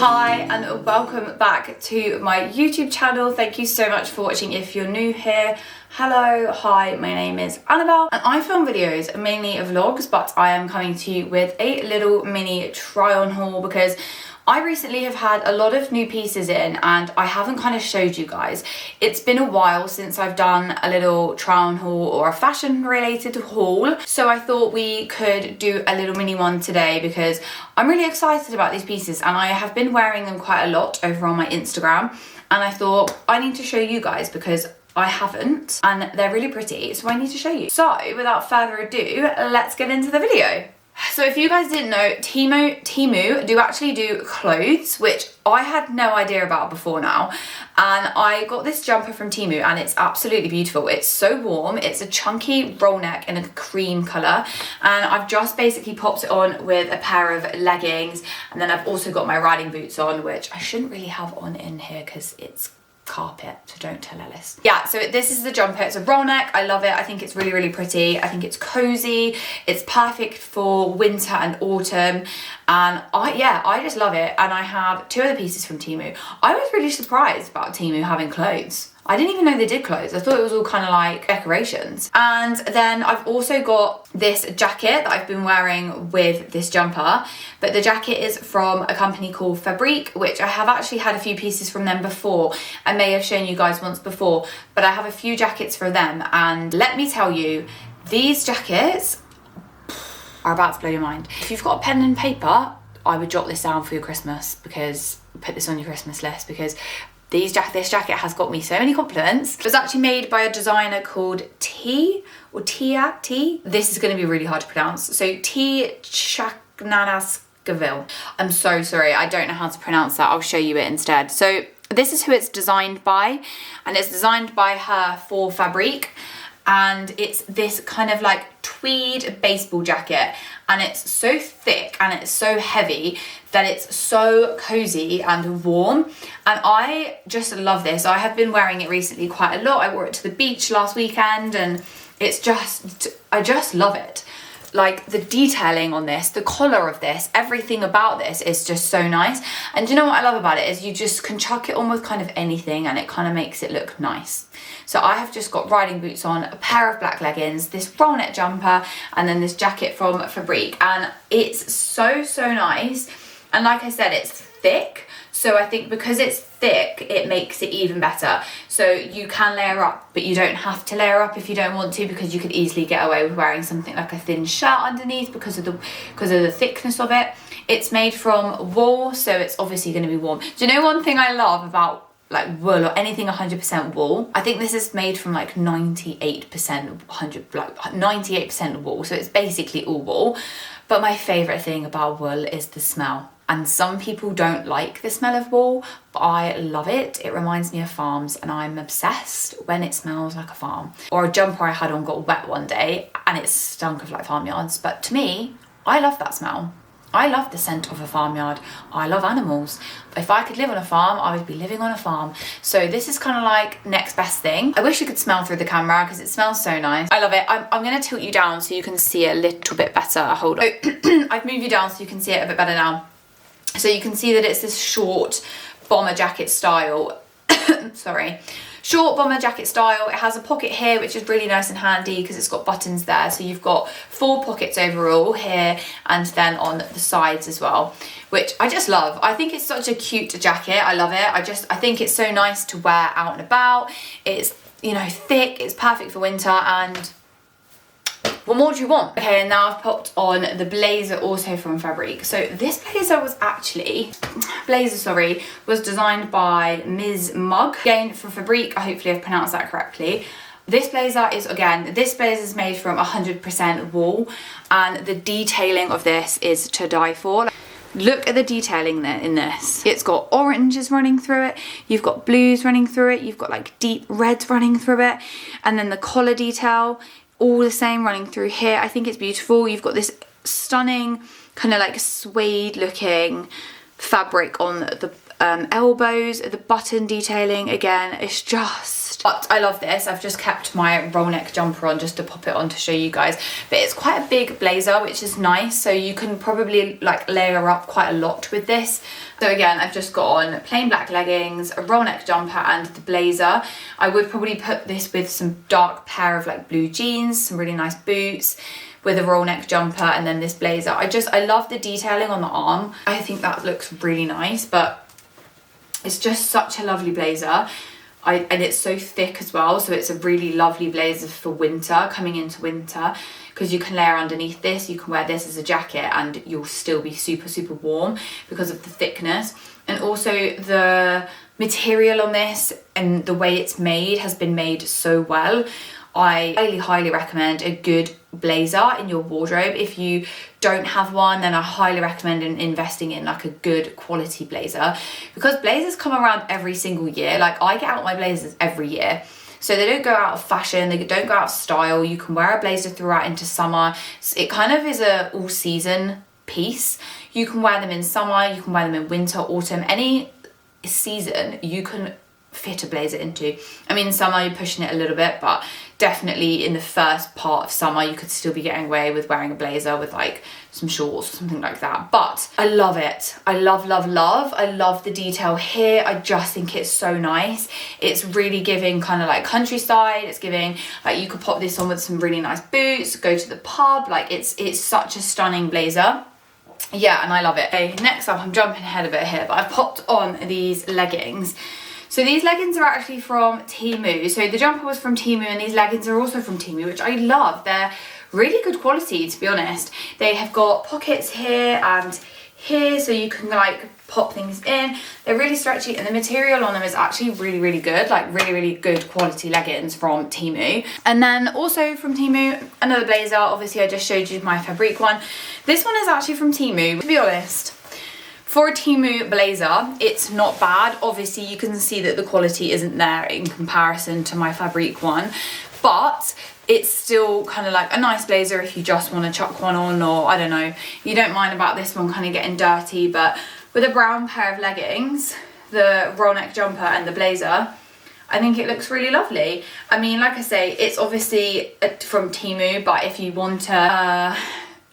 Hi and welcome back to my YouTube channel. Thank you so much for watching. If you're new here, hello, hi, my name is Annabelle and I film videos, mainly vlogs, but I am coming to you with a little mini try on haul because I recently have had a lot of new pieces in and I haven't kind of showed you guys. It's been a while since I've done a little try on haul or a fashion related haul. So I thought we could do a little mini one today because I'm really excited about these pieces and I have been wearing them quite a lot over on my Instagram. And I thought I need to show you guys because I haven't and they're really pretty. So I need to show you. So without further ado, let's get into the video. So if you guys didn't know, Temu do actually do clothes, which I had no idea about before now. And I got this jumper from Temu and it's absolutely beautiful. It's so warm. It's a chunky roll neck in a cream colour. And I've just basically popped it on with a pair of leggings. And then I've also got my riding boots on, which I shouldn't really have on in here because it's carpet, so don't tell Ellis. Yeah, so this is the jumper. It's a roll neck. I love it. I think it's really, really pretty. I think it's cozy. It's perfect for winter and autumn. And I just love it. And I have two other pieces from Temu. I was really surprised about Temu having clothes. I didn't even know they did clothes. I thought it was all kind of like decorations. And then I've also got this jacket that I've been wearing with this jumper. But the jacket is from a company called Fabrique, which I have actually had a few pieces from them before. I may have shown you guys once before, but I have a few jackets from them. And let me tell you, these jackets are about to blow your mind. If you've got a pen and paper, I would jot this down for your Christmas, because put this on your Christmas list, because this jacket has got me so many compliments. It was actually made by a designer called T. This is going to be really hard to pronounce. So T. Chaknanaskaville. I'm so sorry, I don't know how to pronounce that. I'll show you it instead. So this is who it's designed by, and it's designed by her for Fabrique. And it's this kind of like tweed baseball jacket, and it's so thick and it's so heavy that it's so cozy and warm, and I just love this. I have been wearing it recently quite a lot. I wore it to the beach last weekend and it's just, I just love it. Like the detailing on this, the collar of this, everything about this is just so nice. And you know what I love about it is you just can chuck it on with kind of anything and it kind of makes it look nice. So I have just got riding boots on, a pair of black leggings, this roll neck jumper, and then this jacket from Fabrique. And it's so, so nice. And like I said, it's thick. So I think because it's thick, it makes it even better. So you can layer up, but you don't have to layer up if you don't want to, because you could easily get away with wearing something like a thin shirt underneath because of the thickness of it. It's made from wool, so it's obviously going to be warm. Do you know one thing I love about like wool or anything 100% wool? I think this is made from like 98% wool, so it's basically all wool. But my favourite thing about wool is the smell. And some people don't like the smell of wool, but I love it. It reminds me of farms and I'm obsessed when it smells like a farm. Or a jumper I had on got wet one day and it stunk of like farmyards. But to me, I love that smell. I love the scent of a farmyard. I love animals. If I could live on a farm, I would be living on a farm. So this is kind of like next best thing. I wish you could smell through the camera because it smells so nice. I love it. I'm going to tilt you down so you can see it a little bit better. Hold on. I've moved you down so you can see it a bit better now. So you can see that it's this short bomber jacket style. Sorry. Short bomber jacket style. It has a pocket here, which is really nice and handy because it's got buttons there. So you've got 4 pockets overall here and then on the sides as well, which I just love. I think it's such a cute jacket. I love it. I think it's so nice to wear out and about. It's, you know, thick. It's perfect for winter, and what more do you want? Okay, and now I've popped on the blazer also from Fabrique. So this blazer was designed by Ms. Mug, again from Fabrique. Hopefully I've pronounced that correctly. This blazer is made from 100% wool, and the detailing of this is to die for. Look at the detailing there in this. It's got oranges running through it, you've got blues running through it, you've got like deep reds running through it, and then the collar detail, all the same running through here. I think it's beautiful. You've got this stunning kind of like suede looking fabric on the elbows, the button detailing, again, it's just, but I love this. I've just kept my roll neck jumper on just to pop it on to show you guys, but it's quite a big blazer, which is nice, so you can probably like layer up quite a lot with this. So again, I've just got on plain black leggings, a roll neck jumper and the blazer. I would probably put this with some dark pair of like blue jeans, some really nice boots, with a roll neck jumper, and then this blazer. I love the detailing on the arm. I think that looks really nice, but it's just such a lovely blazer. And it's so thick as well, so it's a really lovely blazer for winter, coming into winter, because you can layer underneath this, you can wear this as a jacket and you'll still be super, super warm because of the thickness. And also the material on this and the way it's made has been made so well. I highly, highly recommend a good blazer in your wardrobe. If you don't have one, then I highly recommend investing in like a good quality blazer, because blazers come around every single year. Like I get out my blazers every year. So they don't go out of fashion, they don't go out of style. You can wear a blazer throughout into summer. It kind of is a all season piece. You can wear them in summer, you can wear them in winter, autumn, any season you can fit a blazer into. I mean, in summer you're pushing it a little bit, but definitely in the first part of summer you could still be getting away with wearing a blazer with like some shorts or something like that. But I love it. I love, love, love. I love the detail here. I just think it's so nice. It's really giving kind of like countryside. It's giving like you could pop this on with some really nice boots, go to the pub. Like it's such a stunning blazer. Yeah, and I love it. Okay, next up, I'm jumping ahead a bit here, but I've popped on these leggings. So these leggings are actually from Temu. So the jumper was from Temu and these leggings are also from Temu, which I love. They're really good quality, to be honest. They have got pockets here and here, so you can like pop things in. They're really stretchy and the material on them is actually really, really good. Like really, really good quality leggings from Temu. And then also from Temu, another blazer. Obviously I just showed you my Fabrique one. This one is actually from Temu. To be honest, for a Temu blazer, it's not bad. Obviously, you can see that the quality isn't there in comparison to my Fabrique one, but it's still kind of like a nice blazer if you just want to chuck one on, or I don't know, you don't mind about this one kind of getting dirty. But with a brown pair of leggings, the roll neck jumper and the blazer, I think it looks really lovely. I mean, like I say, it's obviously from Temu, but if you want a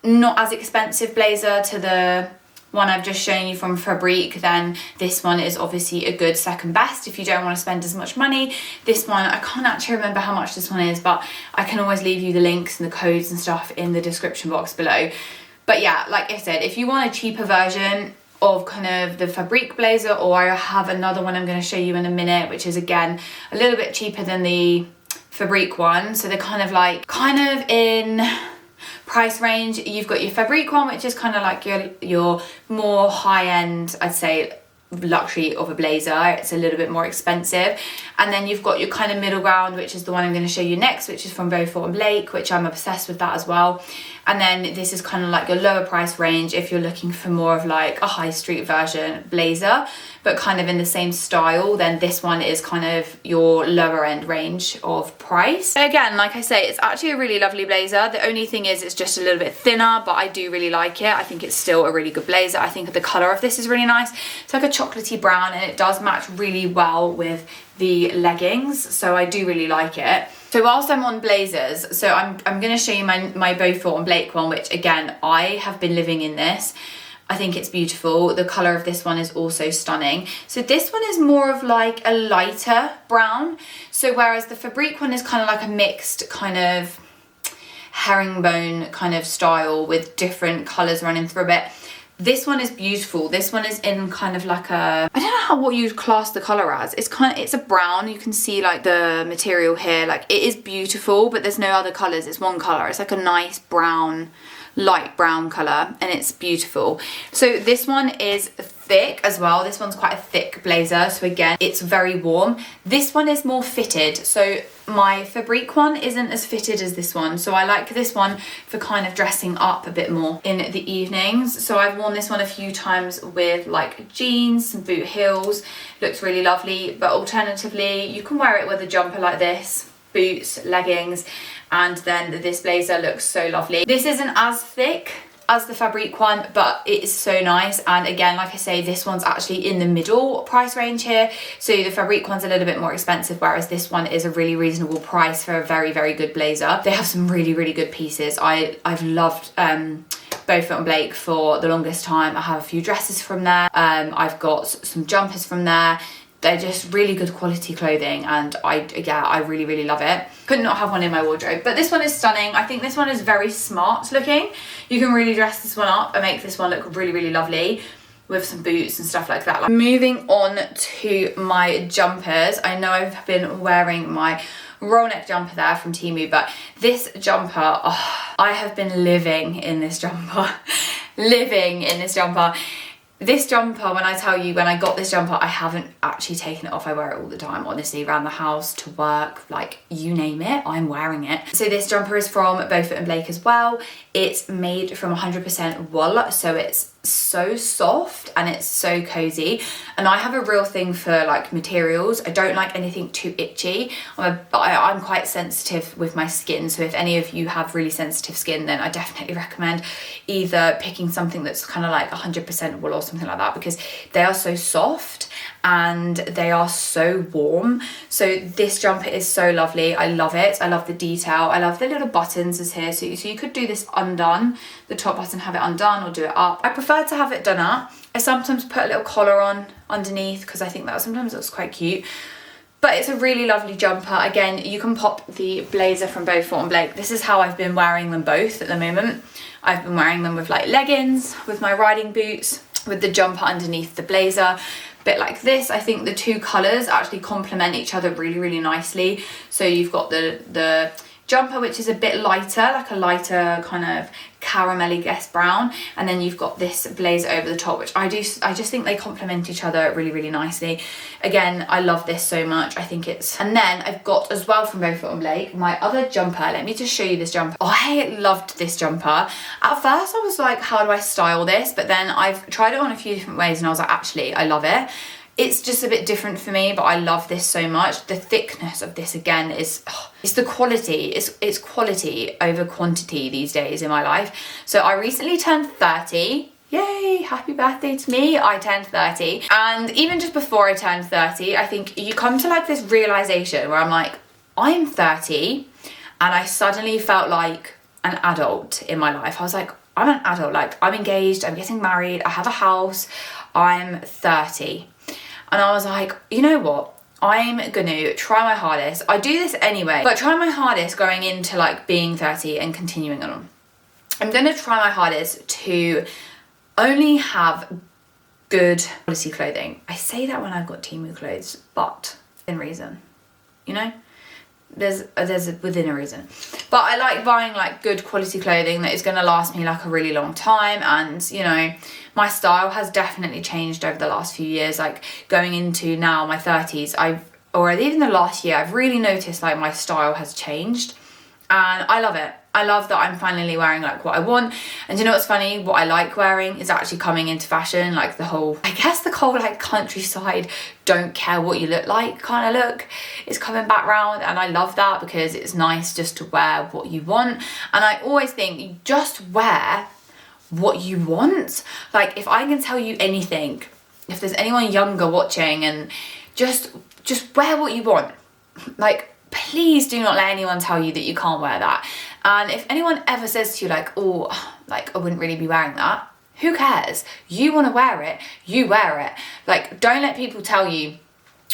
not as expensive blazer to the one I've just shown you from Fabrique, then this one is obviously a good second best. If you don't want to spend as much money, this one, I can't actually remember how much this one is, but I can always leave you the links and the codes and stuff in the description box below. But yeah, like I said, if you want a cheaper version of kind of the Fabrique blazer, or I have another one I'm going to show you in a minute, which is again a little bit cheaper than the Fabrique one, so they're kind of in price range. You've got your Fabrique one, which is kind of like your more high-end, I'd say, luxury of a blazer. It's a little bit more expensive. And then you've got your kind of middle ground, which is the one I'm going to show you next, which is from Beaufort and Blake, which I'm obsessed with that as well. And then this is kind of like your lower price range if you're looking for more of like a high street version blazer, but kind of in the same style. Then this one is kind of your lower end range of price. Again, like I say, it's actually a really lovely blazer. The only thing is it's just a little bit thinner, but I do really like it. I think it's still a really good blazer. I think the color of this is really nice. It's like a chocolatey brown and it does match really well with the leggings, so I do really like it. So whilst I'm on blazers, so I'm going to show you my Beaufort and Blake one, which again, I have been living in this. I think it's beautiful. The colour of this one is also stunning. So this one is more of like a lighter brown. So whereas the Fabrique one is kind of like a mixed kind of herringbone kind of style with different colours running through it. This one is beautiful. This one is in kind of like a, I don't know what you'd class the colour as. It's a brown. You can see like the material here. Like it is beautiful, but there's no other colours. It's one colour. It's like a nice brown, light brown colour, and it's beautiful. So this one is thick as well. This one's quite a thick blazer. So again, it's very warm. This one is more fitted. So my Fabrique one isn't as fitted as this one. So I like this one for kind of dressing up a bit more in the evenings. So I've worn this one a few times with like jeans, some boot heels. Looks really lovely. But alternatively, you can wear it with a jumper like this, boots, leggings, and then this blazer looks so lovely. This isn't as thick as the Fabrique one, but it is so nice. And again, like I say, this one's actually in the middle price range here. So the Fabrique one's a little bit more expensive, whereas this one is a really reasonable price for a very, very good blazer. They have some really, really good pieces. I've loved Beaufort and Blake for the longest time. I have a few dresses from there. I've got some jumpers from there. They're just really good quality clothing, and I really, really love it. Could not have one in my wardrobe, but this one is stunning. I think this one is very smart looking. You can really dress this one up and make this one look really, really lovely with some boots and stuff like that. Like, moving on to my jumpers. I know I've been wearing my roll neck jumper there from Temu, but this jumper, oh, I have been living in this jumper. Living in this jumper. This jumper, when I tell you, when I got this jumper, I haven't actually taken it off. I wear it all the time, honestly, around the house, to work, like you name it, I'm wearing it. So this jumper is from Beaufort and Blake as well. It's made from 100% wool, so it's so soft and it's so cozy. And I have a real thing for like materials. I don't like anything too itchy. I'm quite sensitive with my skin, so if any of you have really sensitive skin, then I definitely recommend either picking something that's kind of like 100% wool or something like that, because they are so soft and they are so warm. So this jumper is so lovely. I love it. I love the detail. I love the little buttons is here. So you could do this undone, the top button, have it undone, or do it up. I prefer to have it done up. I sometimes put a little collar on underneath because I think that sometimes looks quite cute. But it's a really lovely jumper. Again, you can pop the blazer from Beaufort and Blake. This is how I've been wearing them both at the moment. I've been wearing them with like leggings, with my riding boots, with the jumper underneath the blazer, bit like this. I think the two colours actually complement each other really, really nicely. So you've got the jumper, which is a bit lighter, like a lighter kind of caramelly guest brown, and then you've got this blazer over the top, which I just think they complement each other really, really nicely. Again, I love this so much. I think it's, and then I've got as well from Beaufort and Blake my other jumper. Let me just show you this jumper. I loved this jumper. At first I was like, how do I style this? But then I've tried it on a few different ways and I was like, actually, I love it. It's just a bit different for me, but I love this so much. The thickness of this, again, is, it's the quality. It's quality over quantity these days in my life. So I recently turned 30. Yay, happy birthday to me. I turned 30. And even just before I turned 30, I think you come to like this realization where I'm like, I'm 30, and I suddenly felt like an adult in my life. I was like, I'm an adult, like I'm engaged, I'm getting married, I have a house, I'm 30. And I was like, you know what? I'm gonna try my hardest. I do this anyway, but try my hardest going into like being 30 and continuing on. I'm gonna try my hardest to only have good quality clothing. I say that when I've got Temu clothes, but within reason, you know? There's within a reason. But I like buying like good quality clothing that is going to last me like a really long time. And you know, my style has definitely changed over the last few years. Like going into now my 30s, or even the last year, I've really noticed like my style has changed, and I love it. I love that I'm finally wearing like what I want. And you know what's funny? What I like wearing is actually coming into fashion. Like the whole, I guess the whole like countryside, don't care what you look like kind of look is coming back round. And I love that because it's nice just to wear what you want. And I always think you just wear what you want. Like if I can tell you anything, if there's anyone younger watching, and just wear what you want. Like, please do not let anyone tell you that you can't wear that. And if anyone ever says to you like, oh, like I wouldn't really be wearing that, who cares? You want to wear it, you wear it. Like, don't let people tell you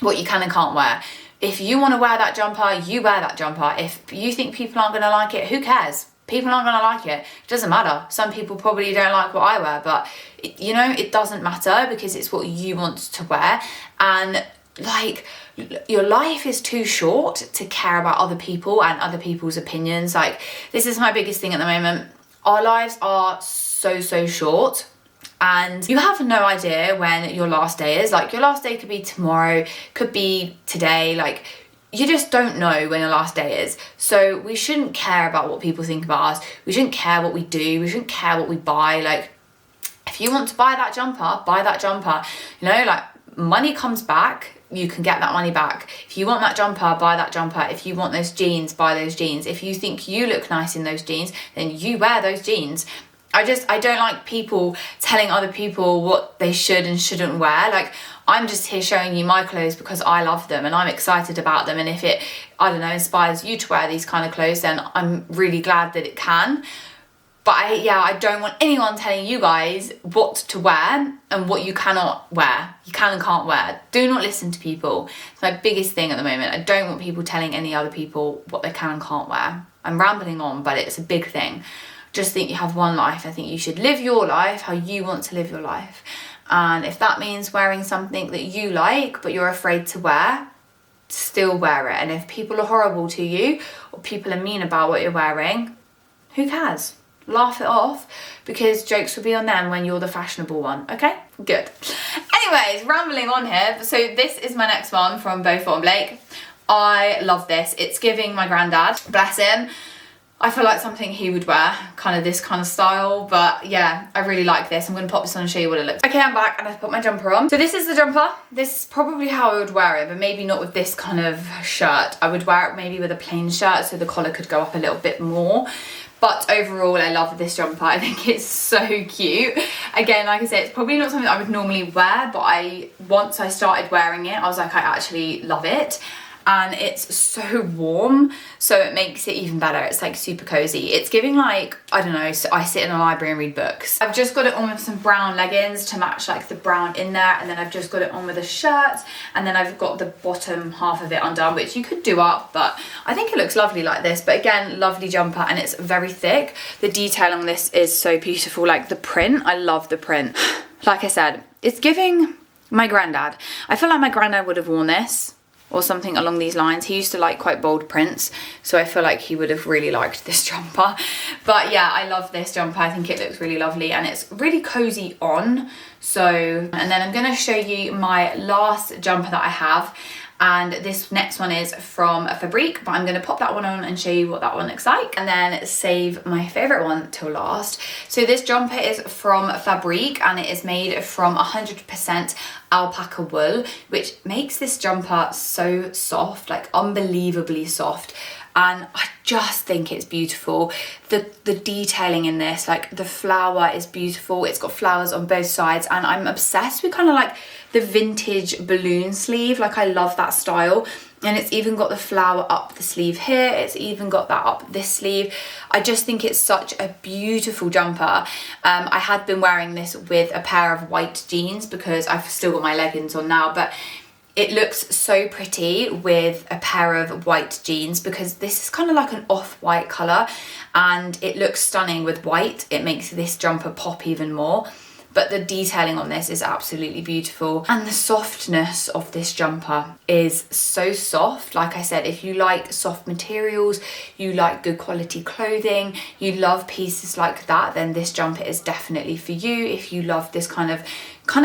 what you can and can't wear. If you want to wear that jumper, you wear that jumper. If you think people aren't going to like it, who cares? People aren't going to like it. It doesn't matter. Some people probably don't like what I wear, but you know, it doesn't matter because it's what you want to wear. And like, your life is too short to care about other people and other people's opinions. Like, this is my biggest thing at the moment. Our lives are so short, and you have no idea when your last day is. Like, your last day could be tomorrow, could be today. Like, you just don't know when your last day is. So we shouldn't care about what people think about us. We shouldn't care what we do. We shouldn't care what we buy. Like, if you want to buy that jumper, buy that jumper. You know, like, money comes back. You can get that money back. If you want that jumper, buy that jumper. If you want those jeans, buy those jeans. If you think you look nice in those jeans, then you wear those jeans. I don't like people telling other people what they should and shouldn't wear. Like, I'm just here showing you my clothes because I love them and I'm excited about them, and if it, I don't know, inspires you to wear these kind of clothes, then I'm really glad that it can. But I don't want anyone telling you guys what to wear and what you cannot wear. You can and can't wear. Do not listen to people. It's my biggest thing at the moment. I don't want people telling any other people what they can and can't wear. I'm rambling on, but it's a big thing. Just think you have one life. I think you should live your life how you want to live your life. And if that means wearing something that you like but you're afraid to wear, still wear it. And if people are horrible to you or people are mean about what you're wearing, who cares? Laugh it off, because jokes will be on them when you're the fashionable one. Okay, good. Anyways, rambling on here. So this is my next one from Beaufort and Blake. I love this. It's giving my granddad, bless him. I feel like something he would wear, kind of this kind of style, but yeah, I really like this. I'm gonna pop this on and show you what it looks like. Okay, I'm back and I've put my jumper on. So this is the jumper. This is probably how I would wear it, but maybe not with this kind of shirt. I would wear it maybe with a plain shirt so the collar could go up a little bit more. But overall, I love this jumper. I think it's so cute. Again, like I said, it's probably not something I would normally wear, but once I started wearing it, I was like, I actually love it. And it's so warm, so it makes it even better. It's like super cozy. It's giving like, I don't know, so I sit in a library and read books. I've just got it on with some brown leggings to match like the brown in there, and then I've just got it on with a shirt, and then I've got the bottom half of it undone, which you could do up, but I think it looks lovely like this. But again, lovely jumper, and it's very thick. The detail on this is so beautiful, like the print, I love the print. Like I said, it's giving my granddad. I feel like my granddad would have worn this, or something along these lines. He used to like quite bold prints, so I feel like he would have really liked this jumper. But yeah, I love this jumper. I think it looks really lovely and it's really cozy on. So, and then I'm gonna show you my last jumper that I have, and this next one is from Fabrique, but I'm gonna pop that one on and show you what that one looks like, and then save my favorite one till last. So this jumper is from Fabrique, and it is made from 100% alpaca wool, which makes this jumper so soft, like unbelievably soft. And I just think it's beautiful. The detailing in this, like the flower is beautiful. It's got flowers on both sides, and I'm obsessed with kind of like the vintage balloon sleeve. Like I love that style. And it's even got the flower up the sleeve here. It's even got that up this sleeve. I just think it's such a beautiful jumper. I had been wearing this with a pair of white jeans because I've still got my leggings on now, but it looks so pretty with a pair of white jeans because this is kind of like an off-white colour, and it looks stunning with white. It makes this jumper pop even more. But the detailing on this is absolutely beautiful, and the softness of this jumper is so soft. Like I said, if you like soft materials, you like good quality clothing, you love pieces like that, then this jumper is definitely for you. If you love this kind of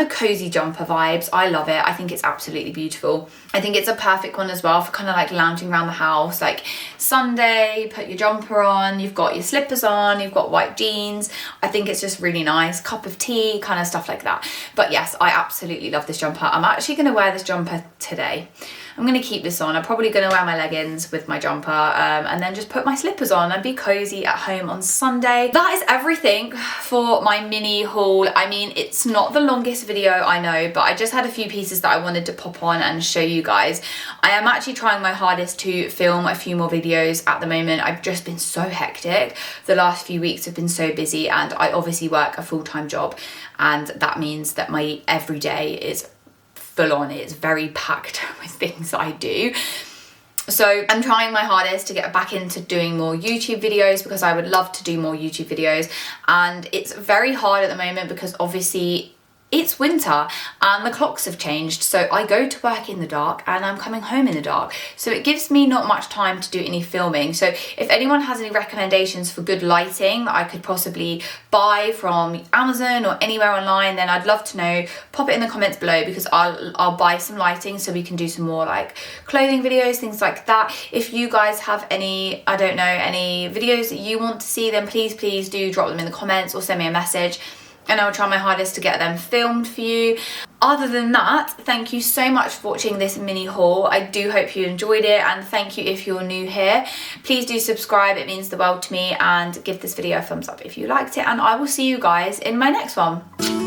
cozy jumper vibes, I love it. I think it's absolutely beautiful. I think it's a perfect one as well for kind of like lounging around the house, like Sunday, put your jumper on, you've got your slippers on, you've got white jeans. I think it's just really nice, cup of tea, kind of stuff like that. But yes, I absolutely love this jumper. I'm actually going to wear this jumper today. I'm going to keep this on. I'm probably going to wear my leggings with my jumper, and then just put my slippers on and be cozy at home on Sunday. That is everything for my mini haul. I mean, it's not the longest video, I know, but I just had a few pieces that I wanted to pop on and show you guys. I am actually trying my hardest to film a few more videos at the moment. I've just been so hectic. The last few weeks have been so busy, and I obviously work a full-time job, and that means that my everyday is full on. It's very packed with things that I do. So I'm trying my hardest to get back into doing more YouTube videos because I would love to do more YouTube videos, and it's very hard at the moment because obviously it's winter and the clocks have changed, so I go to work in the dark and I'm coming home in the dark, so it gives me not much time to do any filming. So if anyone has any recommendations for good lighting that I could possibly buy from Amazon or anywhere online, then I'd love to know. Pop it in the comments below because I'll buy some lighting so we can do some more like clothing videos, things like that. If you guys have any, I don't know, any videos that you want to see, then please do drop them in the comments or send me a message, and I'll try my hardest to get them filmed for you. other than that, thank you so much for watching this mini haul. I do hope you enjoyed it, and thank you if you're new here. Please do subscribe, it means the world to me, and give this video a thumbs up if you liked it, and I will see you guys in my next one.